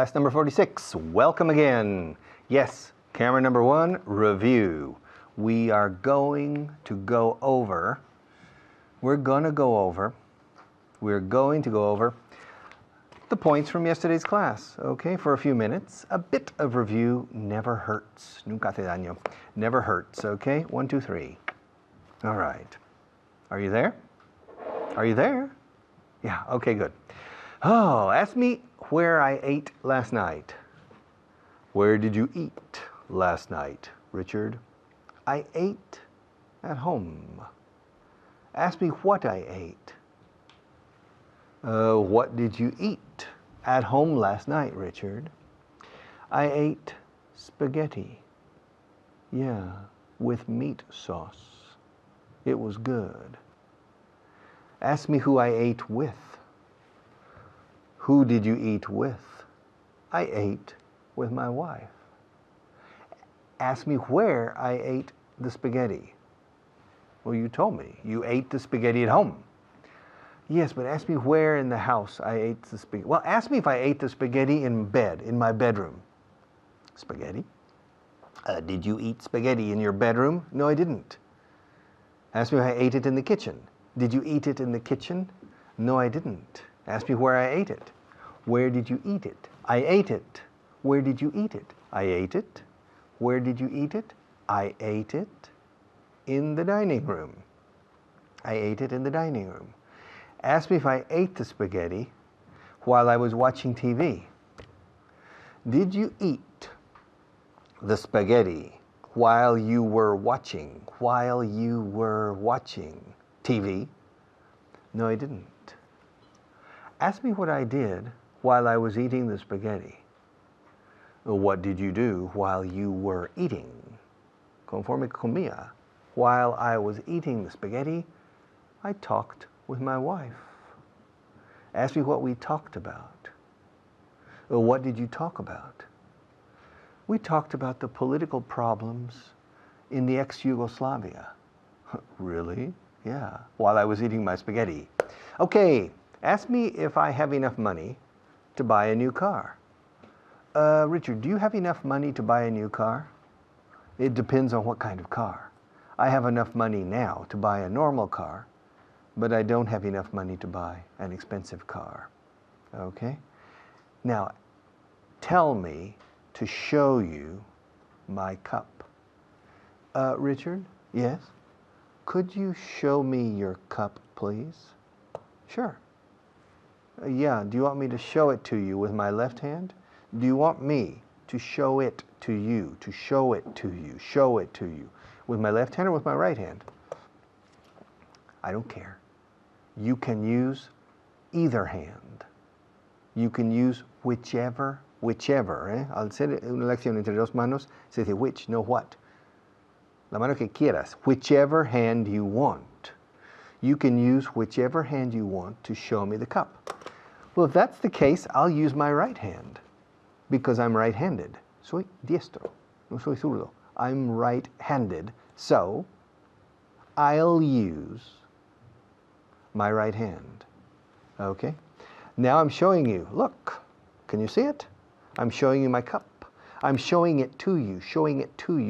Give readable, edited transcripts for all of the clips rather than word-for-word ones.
Class number 46, welcome again. Yes, camera number 1, review. We are going to go over the points from yesterday's class, okay, for a few minutes. A bit of review never hurts. Nunca hace daño. Never hurts, okay? 1, 2, 3. All right. Are you there? Are you there? Yeah, okay, good. Oh, ask me where I ate last night. Where did you eat last night, Richard? I ate at home. Ask me what I ate. What did you eat at home last night, Richard? I ate spaghetti. Yeah, with meat sauce. It was good. Ask me who I ate with. Who did you eat with? I ate with my wife. Ask me where I ate the spaghetti. Well, you told me. You ate the spaghetti at home. Yes, but ask me where in the house I ate the spaghetti. Well, ask me if I ate the spaghetti in bed, in my bedroom. Spaghetti? Did you eat spaghetti in your bedroom? No, I didn't. Ask me if I ate it in the kitchen. Did you eat it in the kitchen? No, I didn't. Ask me where I ate it. Where did you eat it? I ate it. Where did you eat it? I ate it. Where did you eat it? I ate it in the dining room. I ate it in the dining room. Ask me if I ate the spaghetti while I was watching TV. Did you eat the spaghetti while you were watching TV? No, I didn't. Ask me what I did while I was eating the spaghetti. What did you do while you were eating? Conforme comía. While I was eating the spaghetti, I talked with my wife. Ask me what we talked about. What did you talk about? We talked about the political problems in the ex-Yugoslavia. Really? Yeah, while I was eating my spaghetti. Okay, ask me if I have enough money to buy a new car. Richard, do you have enough money to buy a new car? It depends on what kind of car. I have enough money now to buy a normal car, but I don't have enough money to buy an expensive car. Okay? Now, tell me to show you my cup. Richard? Yes? Could you show me your cup, please? Sure. Yeah, do you want me to show it to you with my left hand? Do you want me to show it to you, show it to you, with my left hand or with my right hand? I don't care. You can use either hand. You can use whichever, Al ser una elección entre dos manos, se dice which, no what. La mano que quieras, whichever hand you want. You can use whichever hand you want to show me the cup. Well, if that's the case, I'll use my right hand because I'm right-handed. Soy diestro, no soy zurdo. I'm right-handed, so I'll use my right hand. Okay? Now I'm showing you. Look, can you see it? I'm showing you my cup. I'm showing it to you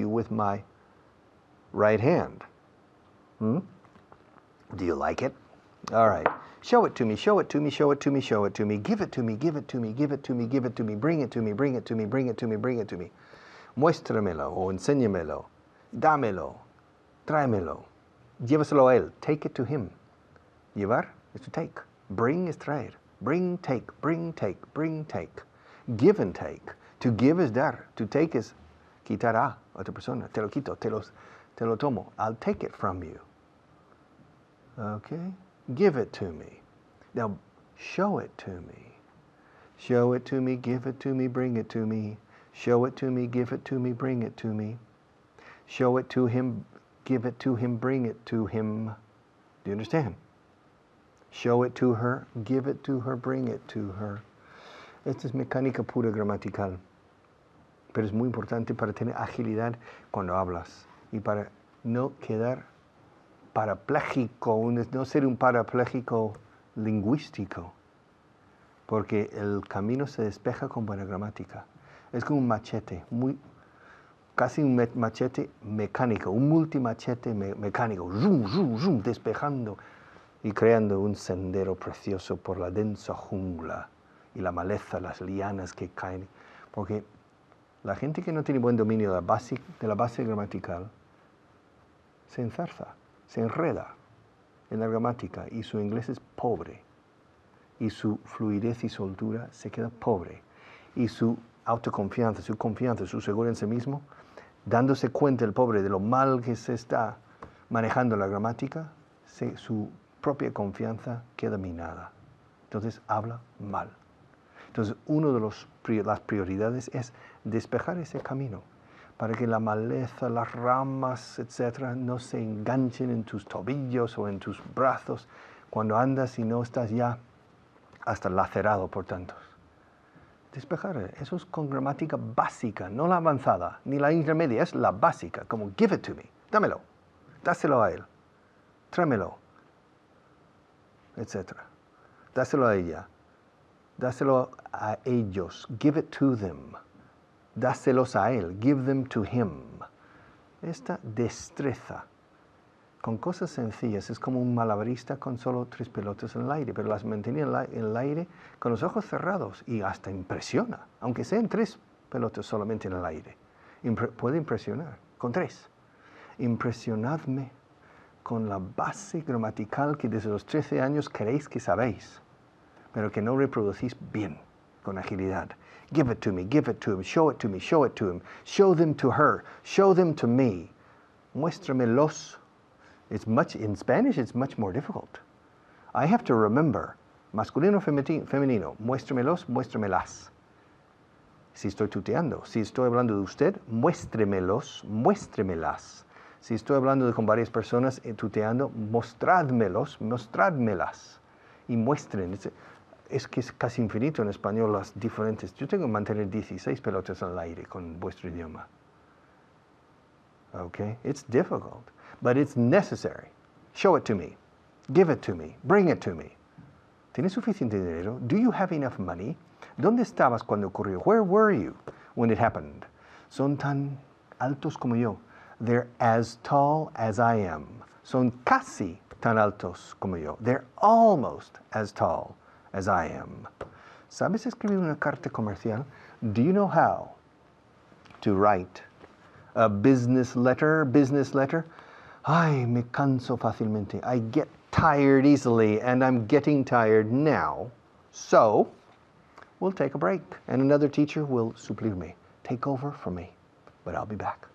with my right hand. Do you like it? All right. Show it to me, show it to me, show it to me, show it to me. Give it to me, give it to me, give it to me, give it to me. Bring it to me, bring it to me, bring it to me, bring it to me. Muéstramelo o enséñamelo. Dámelo. Tráemelo. Llévaselo a él. Take it to him. Llevar is to take. Bring is traer. Bring, take, bring, take, bring, take. Give and take. To give is dar. To take is quitar a otra persona. Te lo quito, te lo tomo. I'll take it from you. Okay? Give it to me. Now, show it to me. Show it to me, give it to me, bring it to me. Show it to me, give it to me, bring it to me. Show it to him, give it to him, bring it to him. Do you understand? Show it to her, give it to her, bring it to her. Esta es mecánica pura gramatical. Pero es muy importante para tener agilidad cuando hablas y para no quedar parapléjico, no ser un parapléjico lingüístico. porque el camino se despeja con buena gramática. Es como un machete, casi un machete mecánico, un multimachete mecánico, zoom, zoom, zoom, despejando y creando un sendero precioso por la densa jungla y la maleza, las lianas que caen. Porque la gente que no tiene buen dominio de la base gramatical se enzarza, se enreda en la gramática y su inglés es pobre. Y su fluidez y soltura se queda pobre. Y su autoconfianza, su confianza, su seguridad en sí mismo, dándose cuenta el pobre de lo mal que se está manejando la gramática, su propia confianza queda minada. Entonces habla mal. Entonces una de las prioridades es despejar ese camino para que la maleza, las ramas, etcétera, no se enganchen en tus tobillos o en tus brazos cuando andas y no estás ya hasta lacerado por tantos. Despejar, eso es con gramática básica, no la avanzada, ni la intermedia, es la básica, como give it to me, dámelo, dáselo a él, tráemelo, etc. Dáselo a ella, dáselo a ellos, give it to them, dáselos a él, give them to him. Esta destreza con cosas sencillas es como un malabarista con solo 3 pelotas en el aire, pero las mantiene en el aire con los ojos cerrados y hasta impresiona, aunque sean 3 pelotas solamente en el aire. Puede impresionar con 3. Impresionadme con la base gramatical que desde los 13 años creéis que sabéis, pero que no reproducís bien, con agilidad. Give it to me, give it to him, show it to me, show it to him, show them to her, show them to me. Muéstramelos. In Spanish, it's much more difficult. I have to remember, masculino, femenino, muéstremelos, muéstremelas. Si estoy tuteando, si estoy hablando de usted, muéstremelos, muéstremelas. Si estoy hablando con varias personas tuteando, mostrádmelos, mostrádmelas. Y muestren. Es que es casi infinito en español las diferentes. Yo tengo que mantener 16 pelotas en el aire con vuestro idioma. Okay? It's difficult. But it's necessary. Show it to me. Give it to me. Bring it to me. ¿Tienes suficiente dinero? Do you have enough money? ¿Dónde estabas cuando ocurrió? Where were you when it happened? Son tan altos como yo. They're as tall as I am. Son casi tan altos como yo. They're almost as tall as I am. ¿Sabes escribir una carta comercial? Do you know how to write a business letter? Ay, me canso fácilmente. I get tired easily, and I'm getting tired now. So, we'll take a break, and another teacher will suplir me, take over for me. But I'll be back.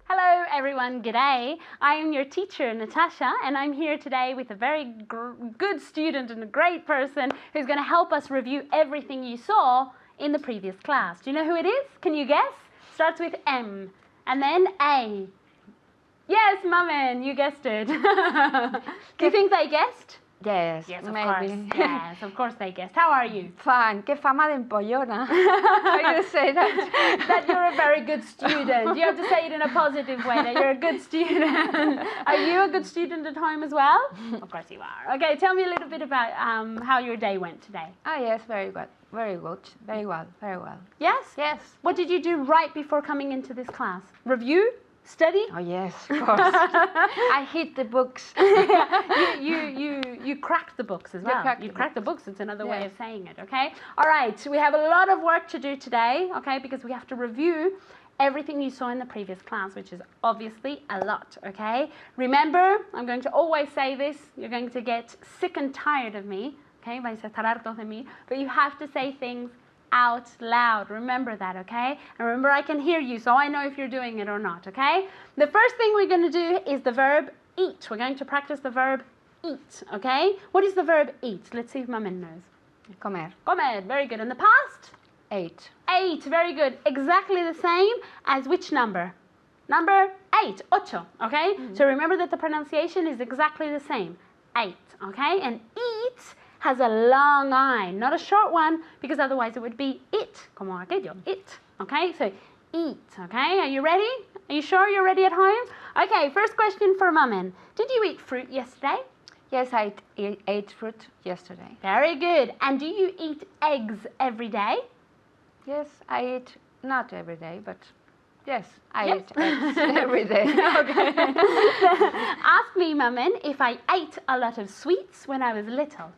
Hello everyone, g'day. I am your teacher, Natasha, and I'm here today with a very good student and a great person who's going to help us review everything you saw in the previous class. Do you know who it is? Can you guess? Starts with M and then A. Yes, Mummin, you guessed it. Do you think they guessed? Yes, Yes, of maybe. course. Yes, of course they guessed. How are you? Fine. Qué fama de empollona. How you say that? That you're a very good student. You have to say it in a positive way, that you're a good student. Are you a good student at home as well? Of course you are. Okay, tell me a little bit about how your day went today. Ah, yes, very good. Very good. Very well. Very well. Yes? Yes. What did you do right before coming into this class? Review? Study? Oh, yes, of course. I hit the books. You cracked the books as well. You cracked the books. It's another way of saying it, okay? All right, we have a lot of work to do today, okay, because we have to review everything you saw in the previous class, which is obviously a lot, okay? Remember, I'm going to always say this, you're going to get sick and tired of me, okay? Vais a estar hartos de mí, but you have to say things out loud. Remember that, okay? And remember, I can hear you, so I know if you're doing it or not, okay? The first thing we're going to do is the verb eat. We're going to practice the verb eat, okay? What is the verb eat? Let's see if Mamen knows. Comer. Comer, very good. In the past? 8. 8, very good. Exactly the same as which number? Number 8, ocho, okay? So remember that the pronunciation is exactly the same. 8, okay? And eat has a long I, not a short one, because otherwise it would be it, como aquello, it, okay? So eat, okay? Are you ready? Are you sure you're ready at home? Okay, first question for Mamen. Did you eat fruit yesterday? Yes, I ate fruit yesterday. Very good. And do you eat eggs every day? Yes, I eat not every day, but yes, I Yep. eat eggs every day. Okay. Ask me, Mamen, if I ate a lot of sweets when I was little.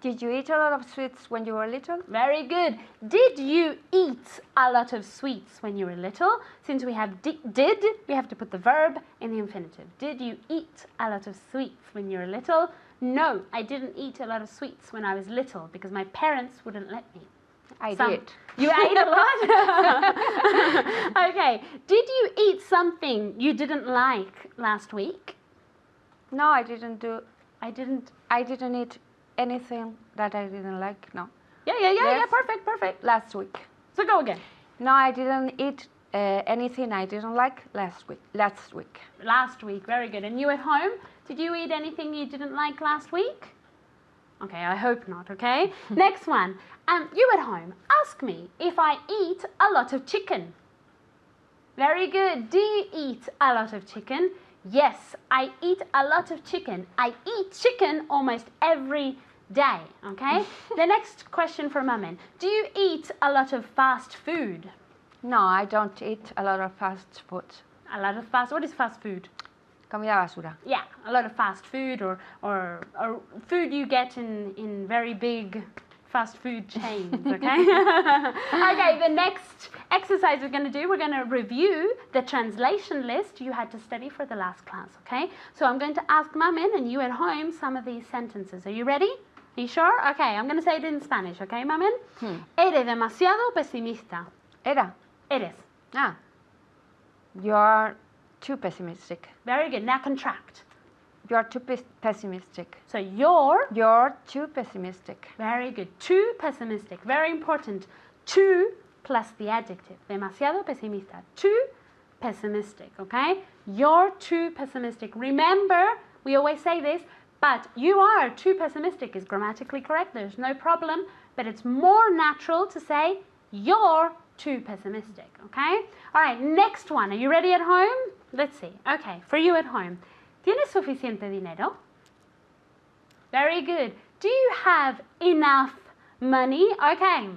Did you eat a lot of sweets when you were little? Very good. Did you eat a lot of sweets when you were little? Since we have did, we have to put the verb in the infinitive. Did you eat a lot of sweets when you were little? No, I didn't eat a lot of sweets when I was little because my parents wouldn't let me. I did. You ate a lot? Okay. Did you eat something you didn't like last week? No, I didn't do. I didn't. I didn't eat anything that I didn't like. No. Yeah. Yes. Perfect. Last week. So go again. No, I didn't eat anything I didn't like last week. Last week. Last week. Very good. And you at home? Did you eat anything you didn't like last week? Okay, I hope not, okay? Next one. You at home, ask me if I eat a lot of chicken. Very good. Do you eat a lot of chicken? Yes, I eat a lot of chicken. I eat chicken almost every day, okay? The next question for Mamen. Do you eat a lot of fast food? No, I don't eat a lot of fast food. A lot of fast, what is fast food? Comida basura. Yeah, a lot of fast food or food you get in very big fast food chains, okay? Okay, the next exercise we're going to do, we're going to review the translation list you had to study for the last class, okay? So I'm going to ask Mamen and you at home some of these sentences. Are you ready? Are you sure? Okay, I'm going to say it in Spanish, okay, Mamen? Eres demasiado pesimista. Era. Eres. Ah. You are too pessimistic. Very good. Now contract. You are too pessimistic. So you're too pessimistic. very good. Too pessimistic. Very important. Too plus the adjective. Demasiado pesimista. Too pessimistic, okay? You're too pessimistic. Remember, we always say this, but you are too pessimistic is grammatically correct. There's no problem, but it's more natural to say you're too pessimistic, okay? All right, next one. Are you ready at home? Let's see. Okay, for you at home. ¿Tienes suficiente dinero? Very good. Do you have enough money? Okay.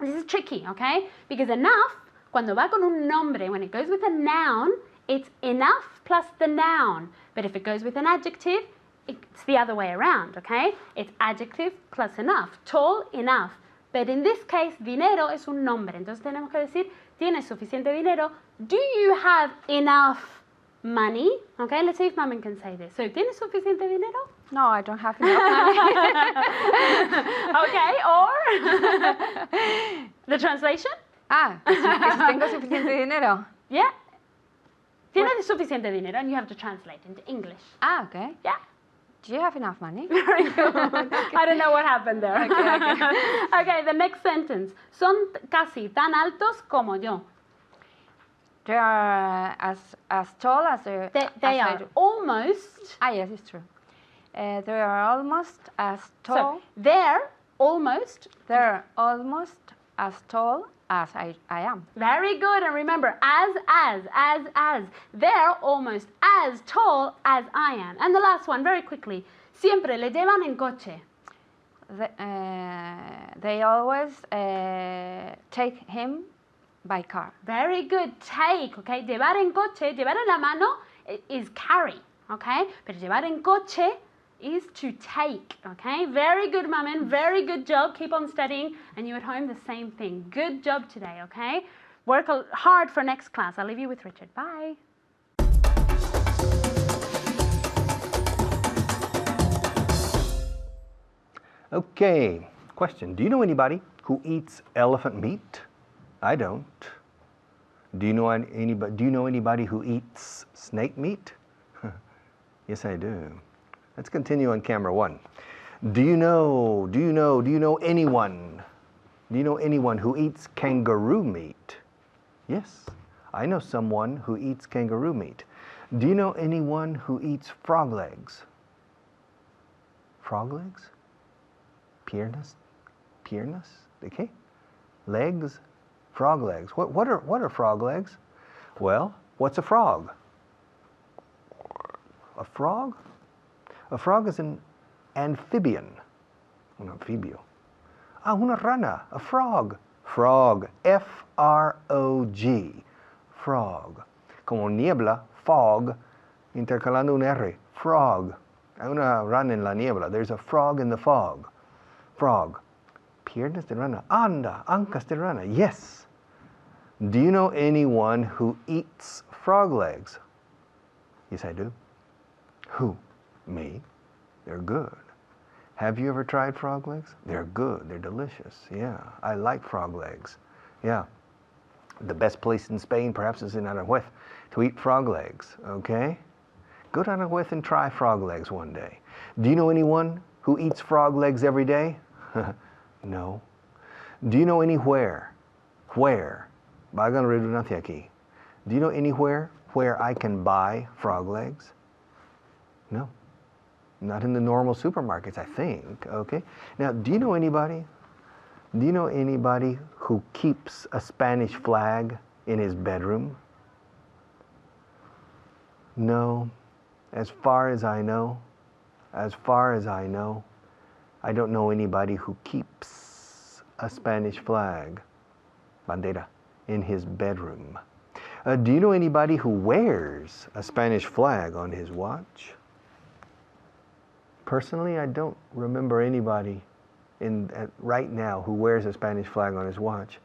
This is tricky, okay? Because enough, cuando va con un nombre, when it goes with a noun, it's enough plus the noun. But if it goes with an adjective, it's the other way around, okay? It's adjective plus enough. Tall, enough. But in this case, dinero es un nombre. Entonces tenemos que decir, ¿tienes suficiente dinero? Do you have enough money? Okay, let's see if Mamen can say this. So, ¿tienes suficiente dinero? No, I don't have enough money. Okay, or the translation? Que si tengo suficiente dinero. Yeah. ¿Tienes suficiente dinero? And you have to translate into English. Okay. Yeah. Do you have enough money? Very good. I don't know what happened there. Okay. Okay, the next sentence. Son casi tan altos como yo. They are as tall as They are almost. Yes, it's true. They are almost as tall. So they're almost as tall as I am. Very good. And remember, as. They're almost as tall as I am. And the last one, very quickly. Siempre le llevan en coche. They always take him by car. Very good. Take, okay? Llevar en coche, llevar en la mano is carry, okay? But llevar en coche is to take, okay? Very good, Mamen. Very good job. Keep on studying. And you at home, the same thing. Good job today, okay? Work hard for next class. I'll leave you with Richard. Bye. Okay, question. Do you know anybody who eats elephant meat? I don't. Do you know anybody who eats snake meat? Yes, I do. Let's continue on camera one. Do you know anyone who eats kangaroo meat? Yes, I know someone who eats kangaroo meat. Do you know anyone who eats frog legs? Frog legs? Piernas? Okay. Legs? Frog legs. What are frog legs? Well, What's a frog? A frog? A frog is an amphibian. Un anfibio. Ah, una rana. A frog. Frog. F-R-O-G. Frog. Como niebla, fog, intercalando un R. Frog. Hay una rana en la niebla. There's a frog in the fog. Frog. Piernas de rana. Anda, ancas de rana. Yes. Do you know anyone who eats frog legs? Yes, I do. Who? Me. They're good. Have you ever tried frog legs? They're good. They're delicious. Yeah, I like frog legs. Yeah. The best place in Spain perhaps is in Aranjuez to eat frog legs, okay? Go to Aranjuez and try frog legs one day. Do you know anyone who eats frog legs every day? No. Do you know anywhere? Where? Valga la redundancia aquí. Do you know anywhere where I can buy frog legs? No. Not in the normal supermarkets, I think, okay? Now, do you know anybody who keeps a Spanish flag in his bedroom? No. As far as I know, I don't know anybody who keeps a Spanish flag, bandera, in his bedroom. Do you know anybody who wears a Spanish flag on his watch? Personally, I don't remember anybody right now who wears a Spanish flag on his watch.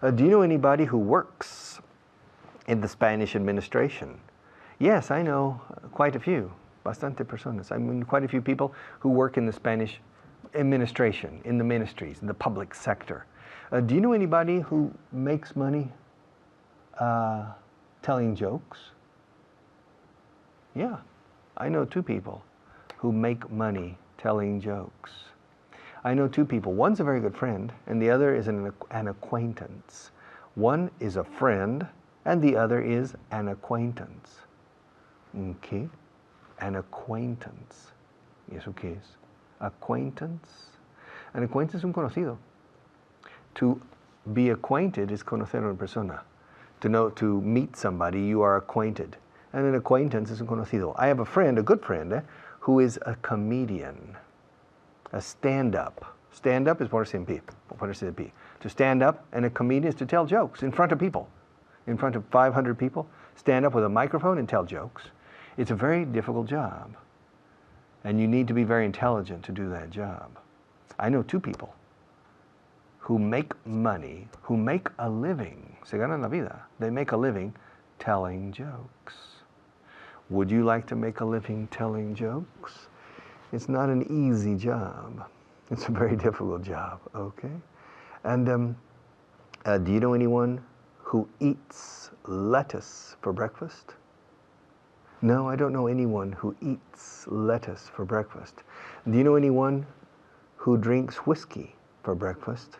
Do you know anybody who works in the Spanish administration? Yes, I know quite a few, bastante personas. I mean, quite a few people who work in the Spanish administration, in the ministries, in the public sector. Do you know anybody who makes money telling jokes? Yeah, I know two people who make money telling jokes. I know two people. One's a very good friend, and the other is an acquaintance. One is a friend, and the other is an acquaintance. Okay? An acquaintance. ¿Y eso qué es? Acquaintance. An acquaintance es un conocido. To be acquainted is conocer a una persona. To meet somebody, you are acquainted. And an acquaintance is un conocido. I have a friend, a good friend, who is a comedian, a stand-up. Stand-up is ponerse en pie, ponerse de pie. To stand up, and a comedian is to tell jokes in front of people, in front of 500 people, stand up with a microphone and tell jokes. It's a very difficult job, and you need to be very intelligent to do that job. I know two people who make money, who make a living, se ganan la vida, they make a living telling jokes. Would you like to make a living telling jokes? It's not an easy job. It's a very difficult job, okay? And do you know anyone who eats lettuce for breakfast? No, I don't know anyone who eats lettuce for breakfast. Do you know anyone who drinks whiskey for breakfast?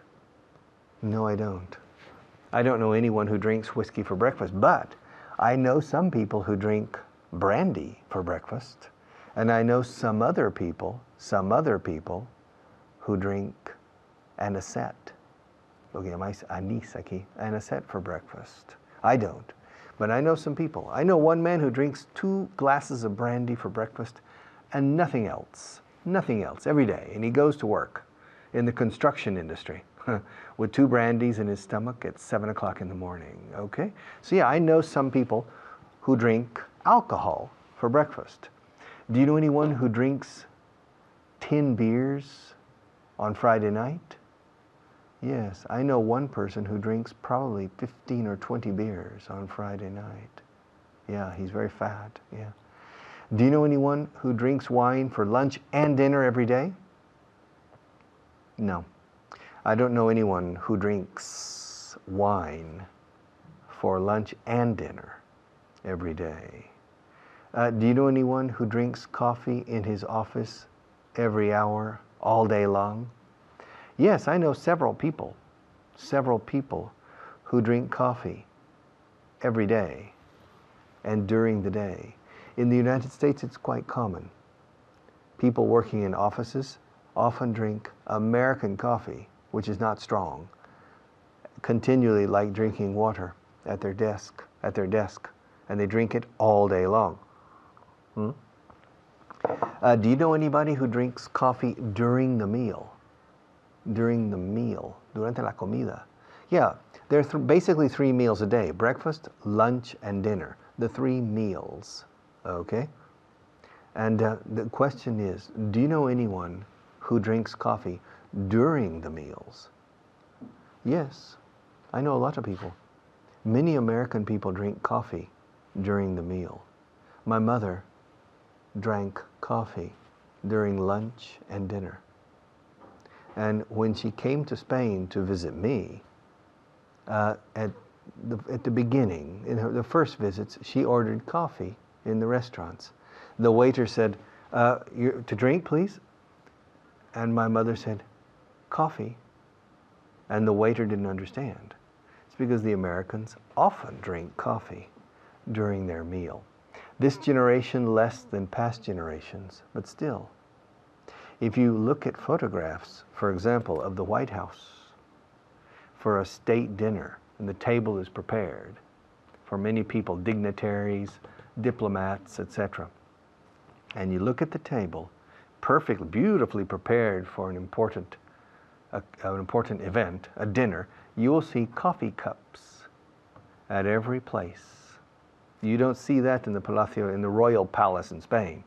No, I don't. I don't know anyone who drinks whiskey for breakfast, but I know some people who drink brandy for breakfast, and I know some other people who drink anisette. Lo que llamáis anís aquí, anisette for breakfast. I don't, but I know some people. I know one man who drinks 2 glasses of brandy for breakfast and nothing else every day, and he goes to work in the construction industry with 2 brandies in his stomach at 7 o'clock in the morning, okay? So yeah, I know some people who drink alcohol for breakfast. Do you know anyone who drinks 10 beers on Friday night? Yes, I know one person who drinks probably 15 or 20 beers on Friday night. Yeah, he's very fat, yeah. Do you know anyone who drinks wine for lunch and dinner every day? No. I don't know anyone who drinks wine for lunch and dinner every day. Do you know anyone who drinks coffee in his office every hour, all day long? Yes, I know several people who drink coffee every day and during the day. In the United States, it's quite common. People working in offices often drink American coffee, which is not strong, continually, like drinking water at their desk, and they drink it all day long. Do you know anybody who drinks coffee during the meal? During the meal, durante la comida. Yeah, there are basically 3 meals a day: breakfast, lunch, and dinner. The 3 meals, okay? And the question is, do you know anyone who drinks coffee during the meals? Yes, I know a lot of people. Many American people drink coffee during the meal. My mother drank coffee during lunch and dinner. And when she came to Spain to visit me, at the beginning, in the first visits, she ordered coffee in the restaurants. The waiter said, to drink, please? And my mother said, coffee. And the waiter didn't understand. It's because the Americans often drink coffee during their meal. This generation less than past generations, but still. If you look at photographs, for example, of the White House for a state dinner, and the table is prepared for many people, dignitaries, diplomats, etc. And you look at the table, perfectly, beautifully prepared for an important event, a dinner, you will see coffee cups at every place. You don't see that in the Palacio, in the Royal Palace in Spain,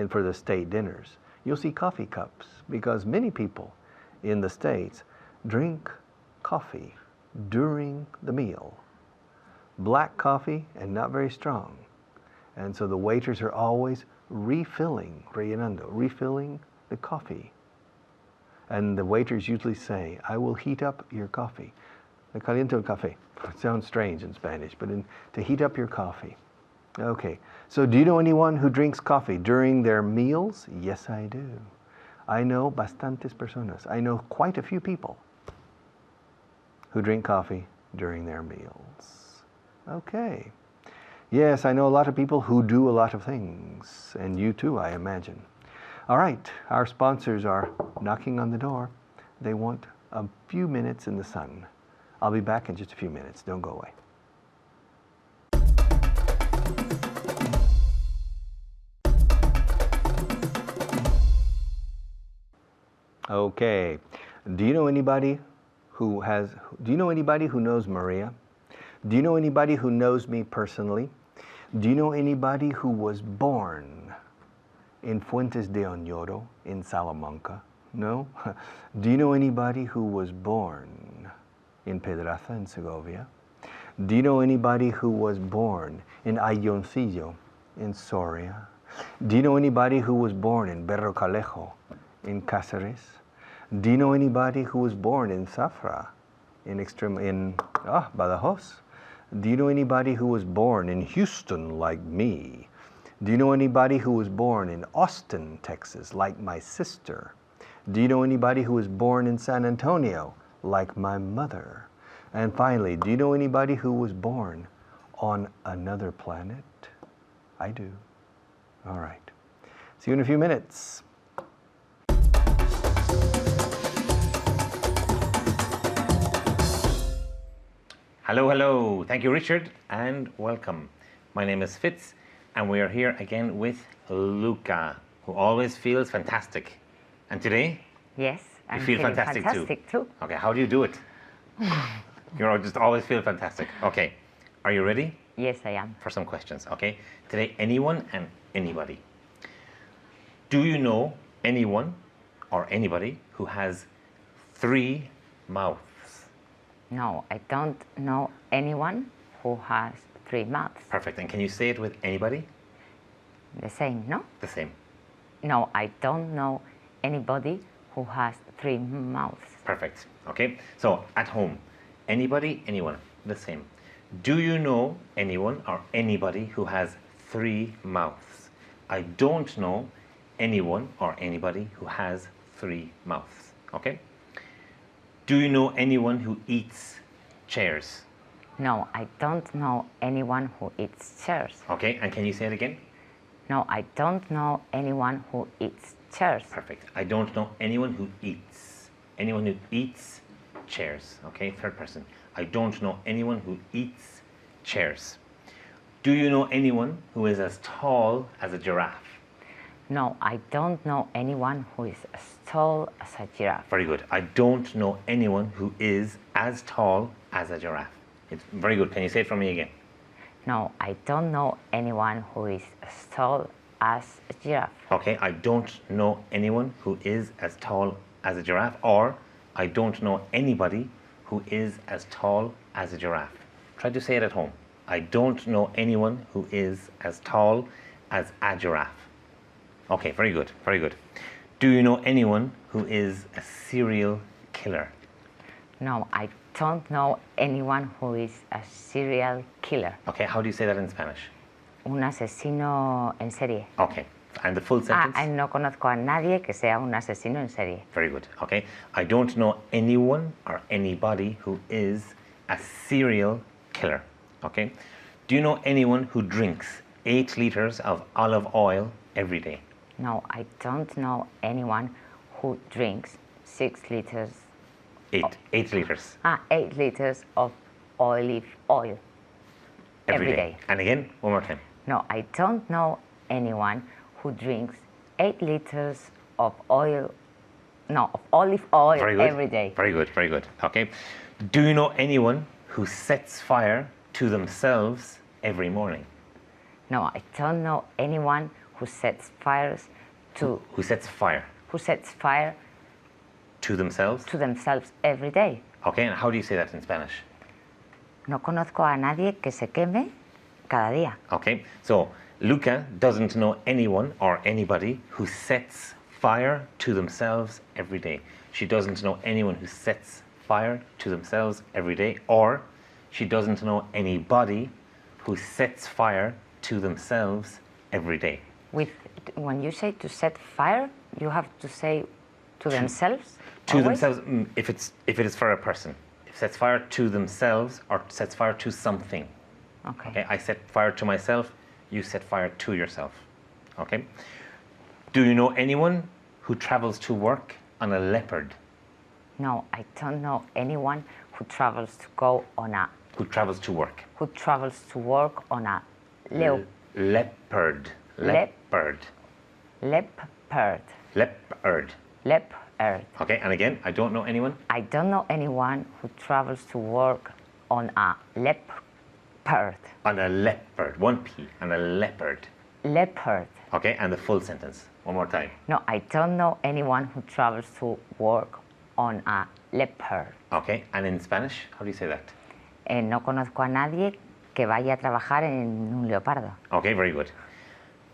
for the state dinners. You'll see coffee cups because many people in the States drink coffee during the meal. Black coffee and not very strong. And so the waiters are always refilling the coffee. And the waiters usually say, I will heat up your coffee. Caliento el café. It sounds strange in Spanish, but to heat up your coffee. Okay, so do you know anyone who drinks coffee during their meals? Yes, I do. I know bastantes personas. I know quite a few people who drink coffee during their meals. Okay. Yes, I know a lot of people who do a lot of things, and you too, I imagine. All right, our sponsors are knocking on the door. They want a few minutes in the sun. I'll be back in just a few minutes. Don't go away. Okay. Do you know anybody who knows Maria? Do you know anybody who knows me personally? Do you know anybody who was born in Fuentes de Oñoro in Salamanca? No? Do you know anybody who was born in Pedraza in Segovia? Do you know anybody who was born in Ayoncillo in Soria? Do you know anybody who was born in Berrocalejo in Cáceres? Do you know anybody who was born in Zafra in Badajoz? Do you know anybody who was born in Houston like me? Do you know anybody who was born in Austin, Texas like my sister? Do you know anybody who was born in San Antonio like my mother? And finally, do you know anybody who was born on another planet? I do. All right. See you in a few minutes. Hello, hello. Thank you, Richard, and welcome. My name is Fitz, and we are here again with Luca, who always feels fantastic. And today? Yes, you feel fantastic too. Okay, how do you do it? You just always feel fantastic. Okay, are you ready? Yes, I am. For some questions, okay? Today, anyone and anybody. Do you know anyone or anybody who has 3 mouths? No, I don't know anyone who has 3 mouths. Perfect. And can you say it with anybody? The same, no? The same. No, I don't know anybody who has 3 mouths. Perfect. Okay. So at home, anybody, anyone, the same. Do you know anyone or anybody who has 3 mouths? I don't know anyone or anybody who has 3 mouths. Okay. Do you know anyone who eats chairs? No, I don't know anyone who eats chairs. Okay, and can you say it again? No, I don't know anyone who eats chairs. Perfect. I don't know anyone who eats. Anyone who eats chairs. Okay, third person. I don't know anyone who eats chairs. Do you know anyone who is as tall as a giraffe? No, I don't know anyone who is as tall as a giraffe. Very good. I don't know anyone who is as tall as a giraffe. It's very good. Can you say it for me again? No, I don't know anyone who is as tall as a giraffe. Okay, I don't know anyone who is as tall as a giraffe, or I don't know anybody who is as tall as a giraffe. Try to say it at home. I don't know anyone who is as tall as a giraffe. Okay, very good, very good. Do you know anyone who is a serial killer? No, I don't know anyone who is a serial killer. Okay, how do you say that in Spanish? Un asesino en serie. Okay, and the full sentence? No conozco a nadie que sea un asesino en serie. Very good, okay. I don't know anyone or anybody who is a serial killer, okay. Do you know anyone who drinks 8 liters of olive oil every day? No, I don't know anyone who drinks 6 liters. 8 liters. 8 liters of olive oil every day. And again, one more time. No, I don't know anyone who drinks 8 liters of olive oil Very good. every day. Very good, very good. Okay. Do you know anyone who sets fire to themselves every morning? No, I don't know anyone who sets fires to Who sets fire to themselves? to themselves every day. Okay, and how do you say that in Spanish? No conozco a nadie que se queme cada día. Okay, so Luca doesn't know anyone or anybody who sets fire to themselves every day. She doesn't know anyone who sets fire to themselves every day, or she doesn't know anybody who sets fire to themselves every day. When you say to set fire, you have to say to themselves? To always? themselves, if it is for a person. If sets fire to themselves or sets fire to something. Okay, I set fire to myself, you set fire to yourself. Okay? Do you know anyone who travels to work on a leopard? No, I don't know anyone who travels to go on a Who travels to work? who travels to work on a Leopard. leopard. Okay, and again, I don't know anyone. I don't know anyone who travels to work on a leopard. On a leopard. 1 P. On a leopard. Leopard. Okay, and the full sentence. One more time. No, I don't know anyone who travels to work on a leopard. Okay, and in Spanish, how do you say that? No conozco a nadie que vaya a trabajar en un leopardo. Okay, very good.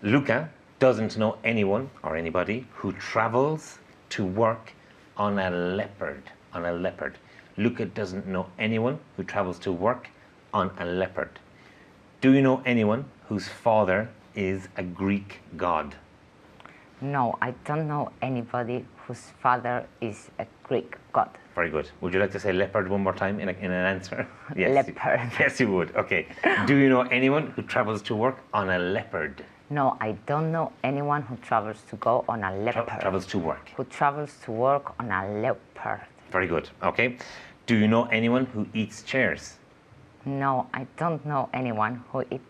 Luca doesn't know anyone or anybody who travels to work on a leopard. On a leopard. Luca doesn't know anyone who travels to work on a leopard. Do you know anyone whose father is a Greek god? No, I don't know anybody whose father is a Greek god. Very good. Would you like to say leopard one more time in an answer? Yes. Leopard. Yes, you would. Okay. Do you know anyone who travels to work on a leopard? No, I don't know anyone who travels to go on a leopard. Travels to work. Who travels to work on a leopard. Very good. Okay. Do you know anyone who eats chairs? No, I don't know anyone who eats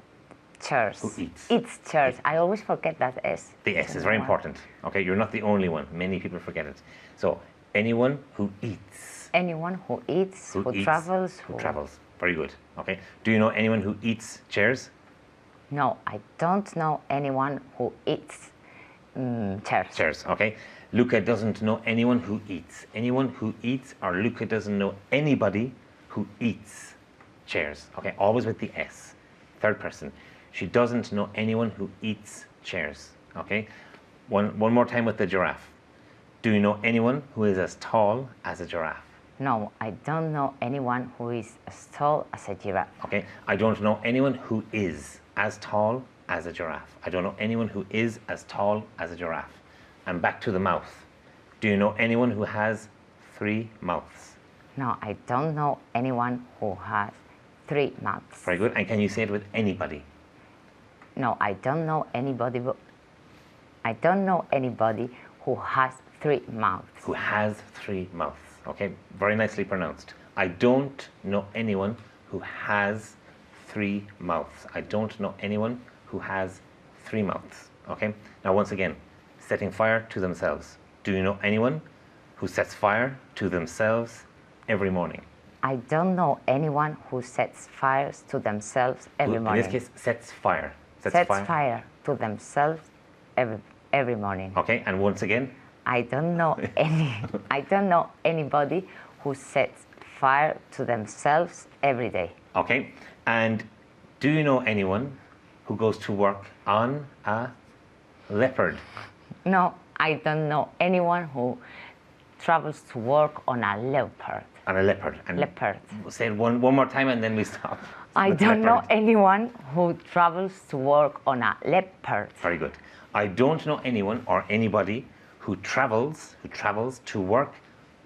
chairs. Who eats? Eats chairs. I always forget that S. The S is very important. Okay, you're not the only one. Many people forget it. So, anyone who eats. Anyone who eats, who travels. Who travels. Very good. Okay. Do you know anyone who eats chairs? No, I don't know anyone who eats chairs. Chairs, okay. Luca doesn't know anyone who eats. Anyone who eats, or Luca doesn't know anybody who eats chairs. Okay, always with the S. Third person. She doesn't know anyone who eats chairs. Okay. One more time with the giraffe. Do you know anyone who is as tall as a giraffe? No, I don't know anyone who is as tall as a giraffe. Okay. I don't know anyone who is as tall as a giraffe. I don't know anyone who is as tall as a giraffe. And back to the mouth. Do you know anyone who has 3 mouths? No, I don't know anyone who has 3 mouths. Very good. And can you say it with anybody? No, I don't know anybody. I don't know anybody who has 3 mouths. Who has 3 mouths. Okay, very nicely pronounced. I don't know anyone who has 3 mouths. I don't know anyone who has 3 mouths. Okay? Now, once again, setting fire to themselves. Do you know anyone who sets fire to themselves every morning? I don't know anyone who sets fires to themselves every In morning. this case, sets fire. Sets fire to themselves every morning. Okay, and once again, I don't know anybody who sets fire to themselves every day. okay. And do you know anyone who goes to work on a leopard? No, I don't know anyone who travels to work on a leopard. On a leopard. And Leopard. say it one more time and then we stop. I With don't know leopard. anyone who travels to work on a leopard. Very good. I don't know anyone or anybody who travels to work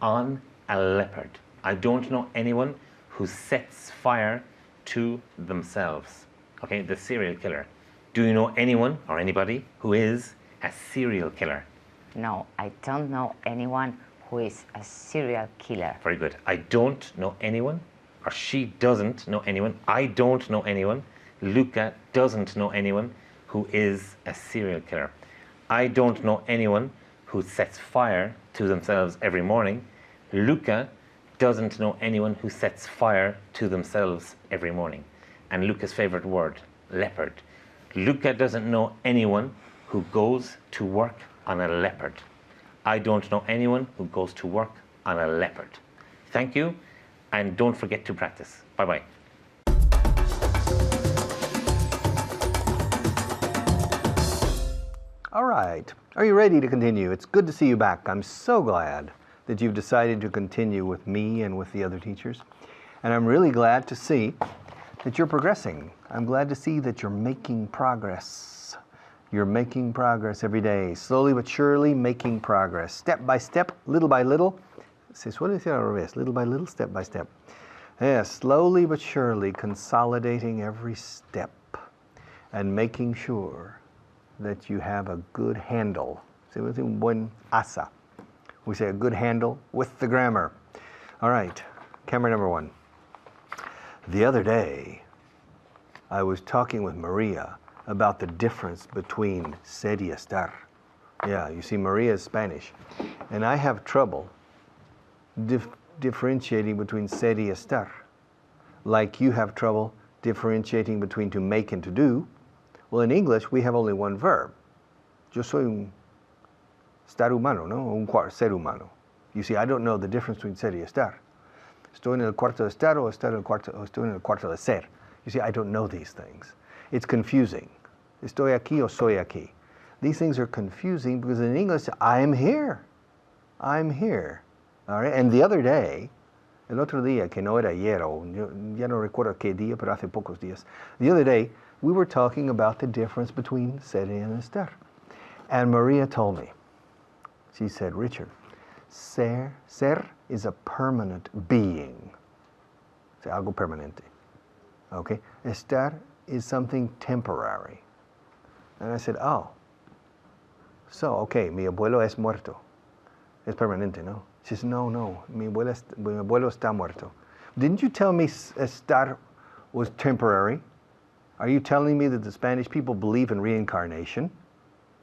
on a leopard. I don't know anyone who sets fire to themselves. Okay, the serial killer. Do you know anyone or anybody who is a serial killer? No, I don't know anyone who is a serial killer. Very good. I don't know anyone, or she doesn't know anyone. I don't know anyone. Luca doesn't know anyone who is a serial killer. I don't know anyone who sets fire to themselves every morning. Luca doesn't know anyone who sets fire to themselves every morning. And Luca's favorite word, leopard. Luca doesn't know anyone who goes to work on a leopard. I don't know anyone who goes to work on a leopard. Thank you, and don't forget to practice. Bye-bye. All right. Are you ready to continue? It's good to see you back. I'm so glad that you've decided to continue with me and with the other teachers. And I'm really glad to see that you're progressing. I'm glad to see that you're making progress. You're making progress every day, slowly but surely making progress. Step by step, little by little. Se suele decir al revés, little by little, step by step. Yes, slowly but surely consolidating every step and making sure that you have a good handle. Se dice un buen asa. We say a good handle with the grammar. All right, camera number 1. The other day, I was talking with Maria about the difference between ser y estar. Yeah, you see, Maria is Spanish, and I have trouble differentiating between ser y estar. Like you have trouble differentiating between to make and to do. Well, in English, we have only one verb. Yo soy un estar humano, ¿no? Un ser humano. You see, I don't know the difference between ser y estar. Estoy en el cuarto de estar o estoy en el cuarto de ser. You see, I don't know these things. It's confusing. Estoy aquí o soy aquí. These things are confusing because in English, I'm here. I'm here. All right? And the other day, el otro día, que no era ayer, o ya no recuerdo qué día, pero hace pocos días. The other day, we were talking about the difference between ser and estar. And Maria told me, she said, Richard, ser is a permanent being. Es algo permanente. Okay? Estar is something temporary. And I said, oh. So, okay, mi abuelo es muerto. Es permanente, no? She says, no, mi abuelo está muerto. Didn't you tell me estar was temporary? Are you telling me that the Spanish people believe in reincarnation?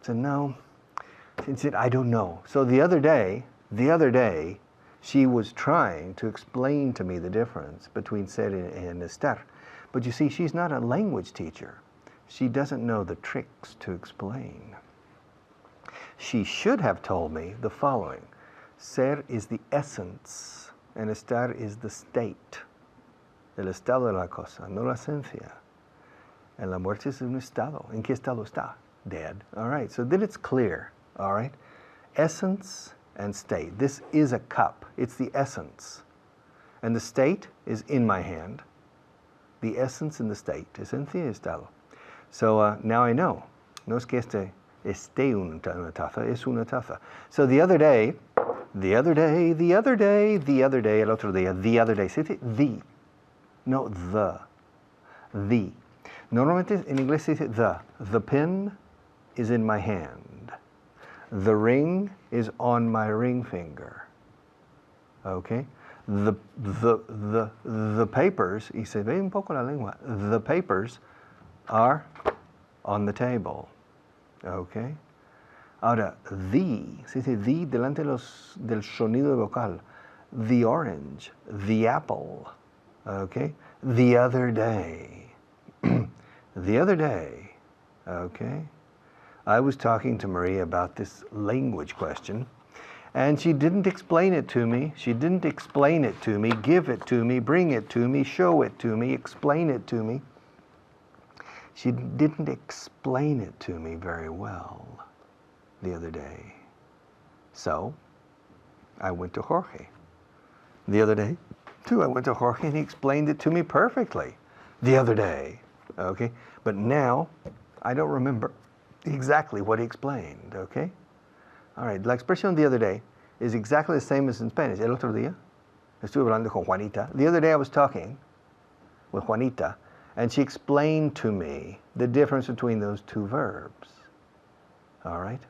I said, no. She said, I don't know. So the other day, she was trying to explain to me the difference between ser and estar. But you see, she's not a language teacher. She doesn't know the tricks to explain. She should have told me the following. Ser is the essence, and estar is the state. El estado de la cosa, no la esencia. And la muerte es un estado. ¿En qué estado está? Dead. All right, so then it's clear. All right? Essence and state. This is a cup. It's the essence. And the state is in my hand. The essence and the state. Esencia y estado. So now I know. No es que esté una taza, es una taza. So the other day, el otro día, the other day. Se dice the. No, the. Normalmente en inglés se dice the. The pen is in my hand. The ring is on my ring finger. Okay? The papers, y se ve un poco la lengua, the papers are on the table. Okay? Ahora, se dice the delante del sonido vocal. The orange, the apple. Okay? The other day. The other day. Okay? I was talking to Maria about this language question, and she didn't explain it to me. She didn't explain it to me, give it to me, bring it to me, show it to me, explain it to me. She didn't explain it to me very well the other day. So, I went to Jorge. The other day, too, I went to Jorge and he explained it to me perfectly the other day. Okay? But now, I don't remember exactly what he explained. Okay? All right, la expresión the other day is exactly the same as in Spanish. El otro día, estuve hablando con Juanita. The other day I was talking with Juanita, and she explained to me the difference between those two verbs. All right?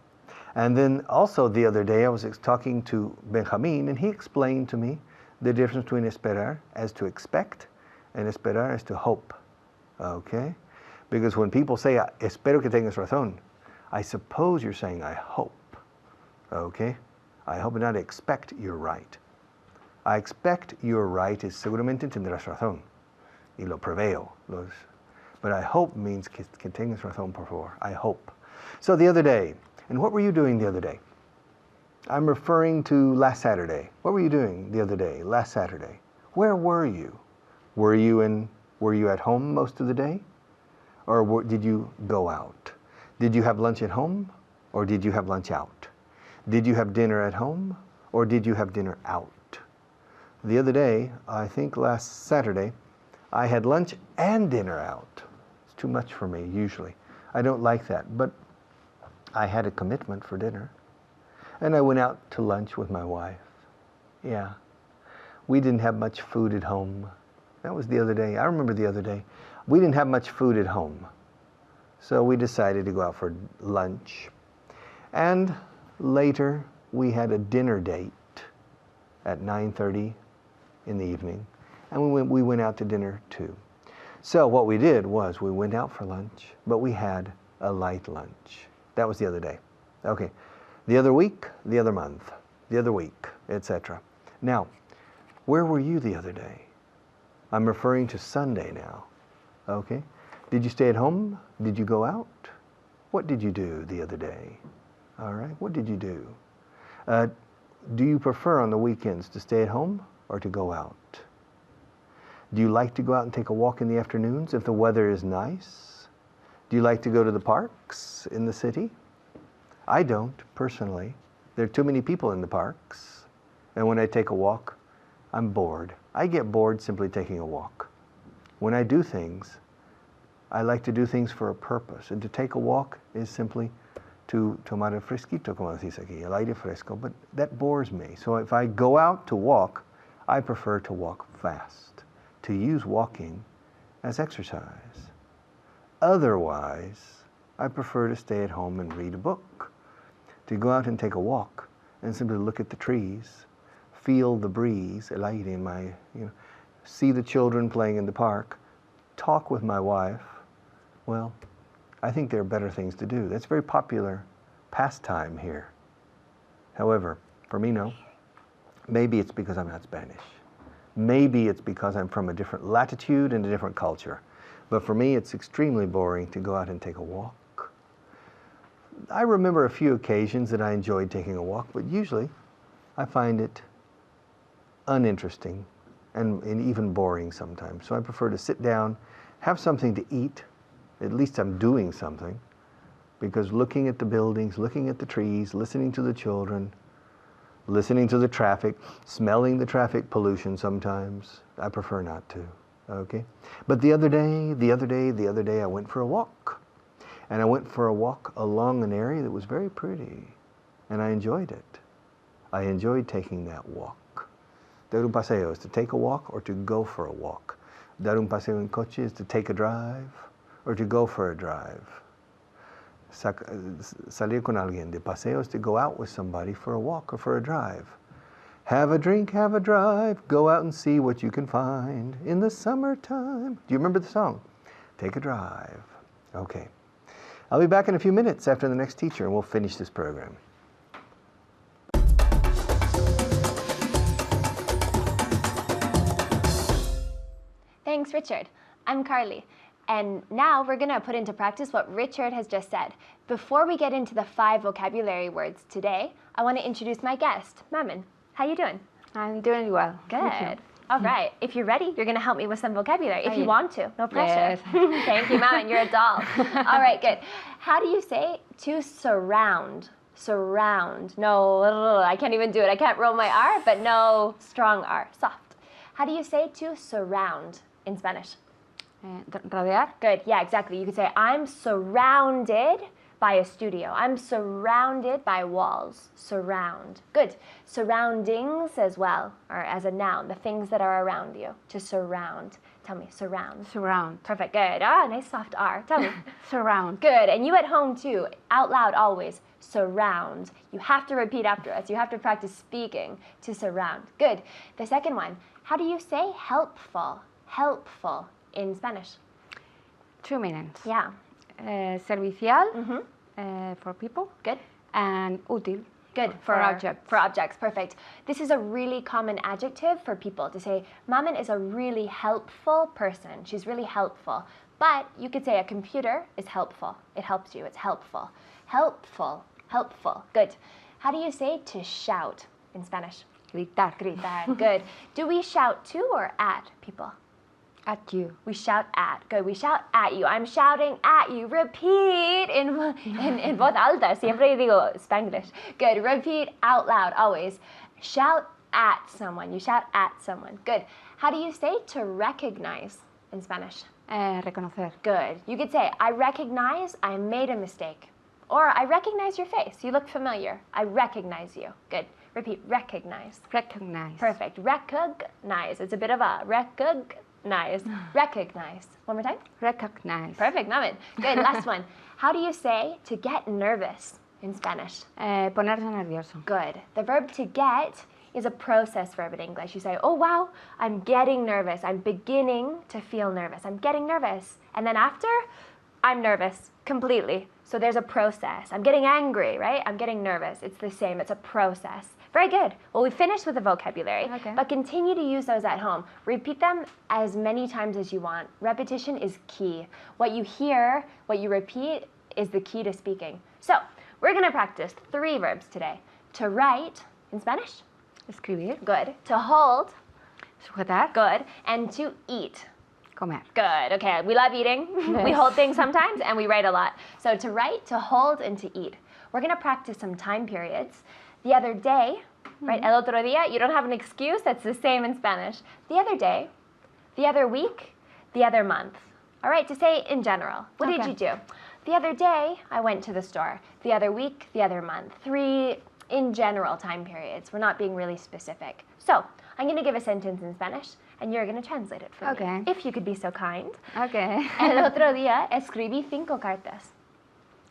And then also the other day I was talking to Benjamin, and he explained to me the difference between esperar as to expect and esperar as to hope. Okay? Because when people say, espero que tengas razón, I suppose you're saying, I hope. Okay? I hope and not expect you're right. I expect you're right is seguramente tendrás razón. Y lo preveo. But I hope means que tengas razón, por favor. I hope. So the other day, and what were you doing the other day? I'm referring to last Saturday. What were you doing the other day, last Saturday? Where were you? Were you at home most of the day? Or did you go out? Did you have lunch at home? Or did you have lunch out? Did you have dinner at home? Or did you have dinner out? The other day, I think last Saturday, I had lunch and dinner out. It's too much for me, usually. I don't like that, but I had a commitment for dinner. And I went out to lunch with my wife. Yeah. We didn't have much food at home. That was the other day. I remember the other day. We didn't have much food at home. So we decided to go out for lunch. And later, we had a dinner date at 9:30 in the evening. And we went out to dinner too. So what we did was we went out for lunch, but we had a light lunch. That was the other day. Okay. The other week, the other month, the other week, etc. Now, where were you the other day? I'm referring to Sunday now. Okay? Did you stay at home? Did you go out? What did you do the other day? All right, what did you do? Do you prefer on the weekends to stay at home or to go out? Do you like to go out and take a walk in the afternoons if the weather is nice? Do you like to go to the parks in the city? I don't, personally. There are too many people in the parks. And when I take a walk, I'm bored. I get bored simply taking a walk. When I do things, I like to do things for a purpose. And to take a walk is simply to tomar el fresquito, como se dice aquí, el aire fresco. But that bores me. So if I go out to walk, I prefer to walk fast, to use walking as exercise. Otherwise, I prefer to stay at home and read a book, to go out and take a walk and simply look at the trees, feel the breeze, el aire in my, see the children playing in the park, talk with my wife. Well, I think there are better things to do. That's very popular pastime here. However, for me, no. Maybe it's because I'm not Spanish. Maybe it's because I'm from a different latitude and a different culture. But for me, it's extremely boring to go out and take a walk. I remember a few occasions that I enjoyed taking a walk, but usually I find it uninteresting and even boring sometimes. So I prefer to sit down, have something to eat. At least I'm doing something, because looking at the buildings, looking at the trees, listening to the children, listening to the traffic, smelling the traffic pollution sometimes, I prefer not to. Okay? But the other day, I went for a walk. And I went for a walk along an area that was very pretty. And I enjoyed it. I enjoyed taking that walk. Dar un paseo is to take a walk or to go for a walk. Dar un paseo en coche is to take a drive or to go for a drive. Salir con alguien de paseo is to go out with somebody for a walk or for a drive. Have a drink, have a drive, go out and see what you can find in the summertime. Do you remember the song? Take a drive. Okay. I'll be back in a few minutes after the next teacher and we'll finish this program. Thanks, Richard. I'm Carly. And now we're going to put into practice what Richard has just said. Before we get into the 5 vocabulary words today, I want to introduce my guest, Maman. How you doing? I'm doing well. Good. All right. If you're ready, you're going to help me with some vocabulary. If you want to. No pressure. Yes. Thank you, Maman. You're a doll. All right, good. How do you say to surround? Surround. No, I can't even do it. I can't roll my R, but no strong R. Soft. How do you say to surround in Spanish? Rodear. Good. Yeah, exactly. You could say, I'm surrounded by a studio. I'm surrounded by walls. Surround. Good. Surroundings as well, or as a noun, the things that are around you. To surround. Tell me, surround. Surround. Perfect. Good. Ah, nice soft R. Tell me. Surround. Good. And you at home too, out loud always. Surround. You have to repeat after us. You have to practice speaking to surround. Good. The second one. How do you say helpful? Helpful in Spanish. 2 minutes. Yeah. Servicial for people. Good. And útil. Good. For objects. For objects. Perfect. This is a really common adjective for people to say, Maman is a really helpful person. She's really helpful. But you could say a computer is helpful. It helps you. It's helpful. Helpful. Helpful. Good. How do you say to shout in Spanish? Gritar. Gritar. Good. Do we shout to or at people? At you. We shout at. Good. We shout at you. I'm shouting at you. Repeat in voz alta. Siempre digo Spanglish. Good. Repeat out loud always. Shout at someone. You shout at someone. Good. How do you say to recognize in Spanish? Reconocer. Good. You could say, I recognize I made a mistake. Or I recognize your face. You look familiar. I recognize you. Good. Repeat. Recognize. Recognize. Perfect. Recognize. It's a bit of a recognize. Recognize. One more time. Recognize. Perfect, Maman. Good. Last one. How do you say to get nervous in Spanish? Ponerse nervioso. Good. The verb to get is a process verb in English. You say, oh wow, I'm getting nervous. I'm beginning to feel nervous. I'm getting nervous. And then after, I'm nervous completely. So there's a process. I'm getting angry, right? I'm getting nervous. It's the same. It's a process. Very good. Well, we finished with the vocabulary, but continue to use those at home. Repeat them as many times as you want. Repetition is key. What you hear, what you repeat, is the key to speaking. So, we're going to practice 3 verbs today. To write, in Spanish? Escribir. Good. To hold? Sujetar. Good. And to eat? Comer. Good. Okay, we love eating. Yes. We hold things sometimes, and we write a lot. So to write, to hold, and to eat. We're going to practice some time periods. The other day, right, el otro día, you don't have an excuse. That's the same in Spanish. The other day, the other week, the other month. All right, to say in general. What did you do? The other day, I went to the store. The other week, the other month. 3 in general time periods. We're not being really specific. So, I'm going to give a sentence in Spanish, and you're going to translate it for me. If you could be so kind. Okay. El otro día, escribí 5 cartas.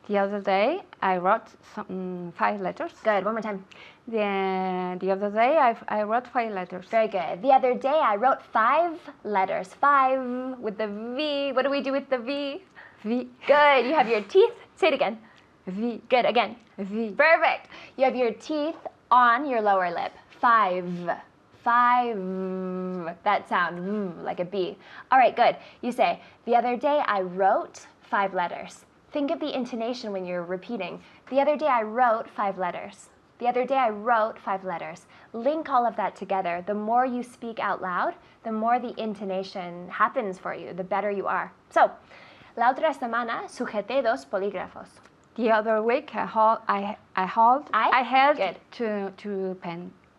The other day, I wrote 5 letters. Good. One more time. The other day, I wrote 5 letters. Very good. The other day, I wrote 5 letters. 5 with the V. What do we do with the V? V. Good. You have your teeth. Say it again. V. Good. Again. V. Perfect. You have your teeth on your lower lip. 5. 5. That sound like a B. All right. Good. You say, the other day, I wrote 5 letters. Think of the intonation when you're repeating. The other day I wrote 5 letters. The other day I wrote 5 letters. Link all of that together. The more you speak out loud, the more the intonation happens for you, the better you are. So, la otra semana sujeté 2 polígrafos. The other week I held Good. two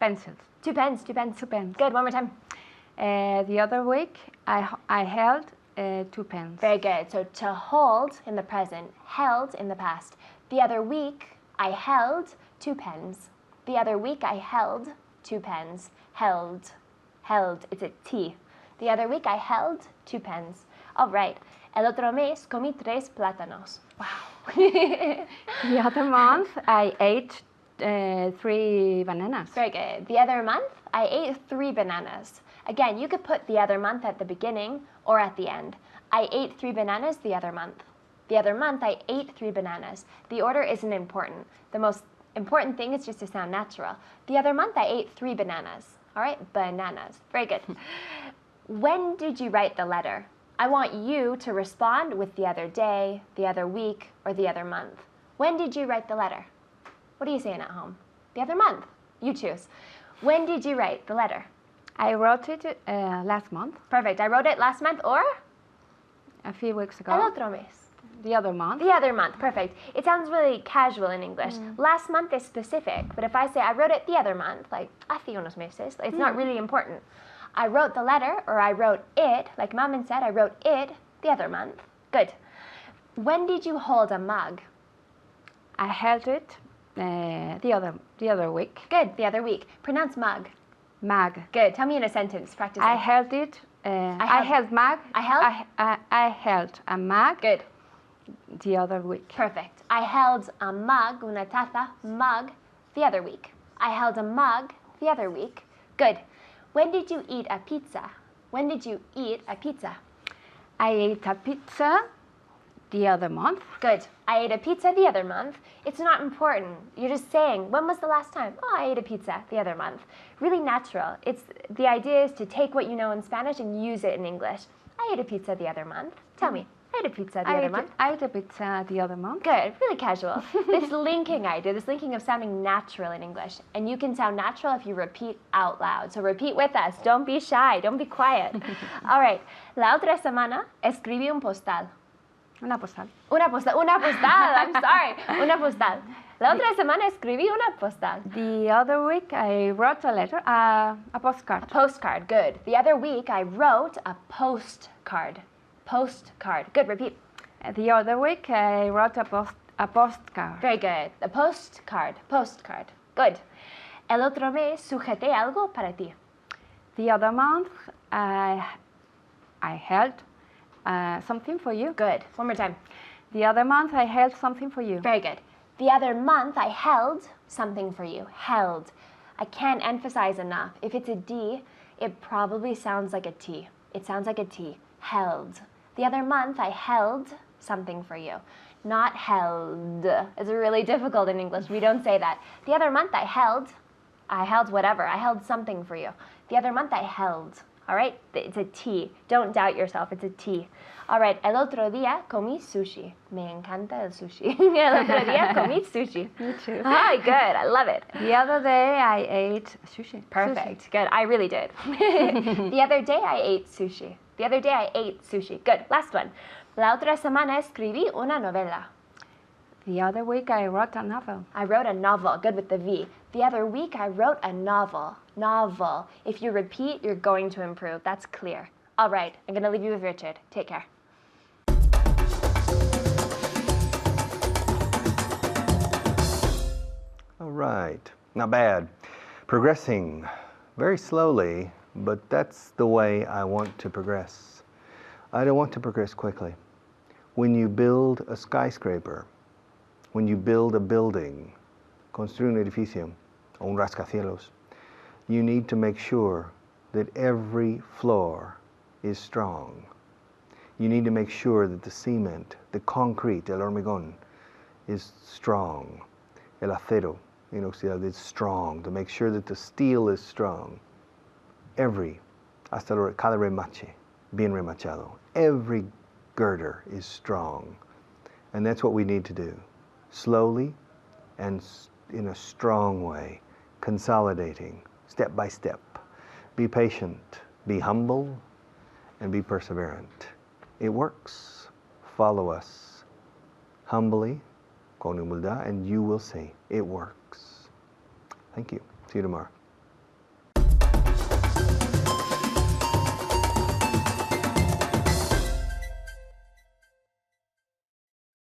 pencils. 2 pens. 2 pens. Good. One more time. The other week I held 2 pens. Very good. So to hold in the present, held in the past. The other week, I held 2 pens. The other week, I held 2 pens. Held. It's a T. The other week, I held 2 pens. All right. El otro mes, comí 3 plátanos. Wow. The other month, I ate 3 bananas. Very good. The other month, I ate 3 bananas. Again, you could put the other month at the beginning or at the end. I ate 3 bananas the other month. The other month, I ate 3 bananas. The order isn't important. The most important thing is just to sound natural. The other month, I ate 3 bananas. All right, bananas. Very good. When did you write the letter? I want you to respond with the other day, the other week, or the other month. When did you write the letter? What are you saying at home? The other month. You choose. When did you write the letter? I wrote it last month. Perfect. I wrote it last month or? A few weeks ago. El otro mes. The other month. The other month. Perfect. It sounds really casual in English. Last month is specific, but if I say I wrote it the other month, like hace unos meses, it's not really important. I wrote the letter, or I wrote it, like Maman said, I wrote it the other month. Good. When did you hold a mug? I held it the other week. Good, the other week. Pronounce mug. Mug. Good. Tell me in a sentence. Practice. I held it. I held mug. I held a mug. Good. The other week. Perfect. I held a mug, una taza, mug, the other week. I held a mug the other week. Good. When did you eat a pizza? When did you eat a pizza? I ate a pizza the other month. Good. I ate a pizza the other month. It's not important. You're just saying, when was the last time? Oh, I ate a pizza the other month. Really natural. The idea is to take what you know in Spanish and use it in English. I ate a pizza the other month. Tell me. I ate a pizza the other month. I ate a pizza the other month. Good, really casual. This linking idea, this linking of sounding natural in English. And you can sound natural if you repeat out loud. So repeat with us. Don't be shy. Don't be quiet. All right. La otra semana escribí un postal. Una postal. Una postal. Una postal. I'm sorry. Una postal. La otra semana escribí una postal. The other week I wrote a letter, a postcard. A postcard. Good. The other week I wrote a postcard. Postcard. Good. Repeat. The other week I wrote a postcard. Very good. A postcard. Postcard. Good. El otro mes sujeté algo para ti. The other month I held something for you. Good. One more time. The other month I held something for you. Very good. The other month I held something for you. Held. I can't emphasize enough. If it's a D, it probably sounds like a T. It sounds like a T. Held. The other month I held something for you. Not held. It's really difficult in English. We don't say that. The other month I held whatever. I held something for you. The other month I held. All right? It's a T. Don't doubt yourself. It's a T. All right. El otro día comí sushi. Me encanta el sushi. El otro día comí sushi. Me too. Hi, good. I love it. The other day I ate sushi. Perfect. Good. I really did. The other day I ate sushi. The other day I ate sushi. Good. Last one. La otra semana escribí una novela. The other week I wrote a novel. I wrote a novel. Good with the V. The other week I wrote a novel. Novel. If you repeat, you're going to improve. That's clear. All right. I'm going to leave you with Richard. Take care. All right. Not bad. Progressing very slowly, but that's the way I want to progress. I don't want to progress quickly. When you build a skyscraper, when you build a building, construir un edificio, o un rascacielos, you need to make sure that every floor is strong. You need to make sure that the cement, the concrete, el hormigón, is strong. El acero inoxidable is strong, to make sure that the steel is strong. Hasta cada remache, bien remachado. Every girder is strong. And that's what we need to do. Slowly and in a strong way, consolidating, step by step. Be patient, be humble, and be perseverant. It works. Follow us humbly, con humildad, and you will see it works. Thank you. See you tomorrow.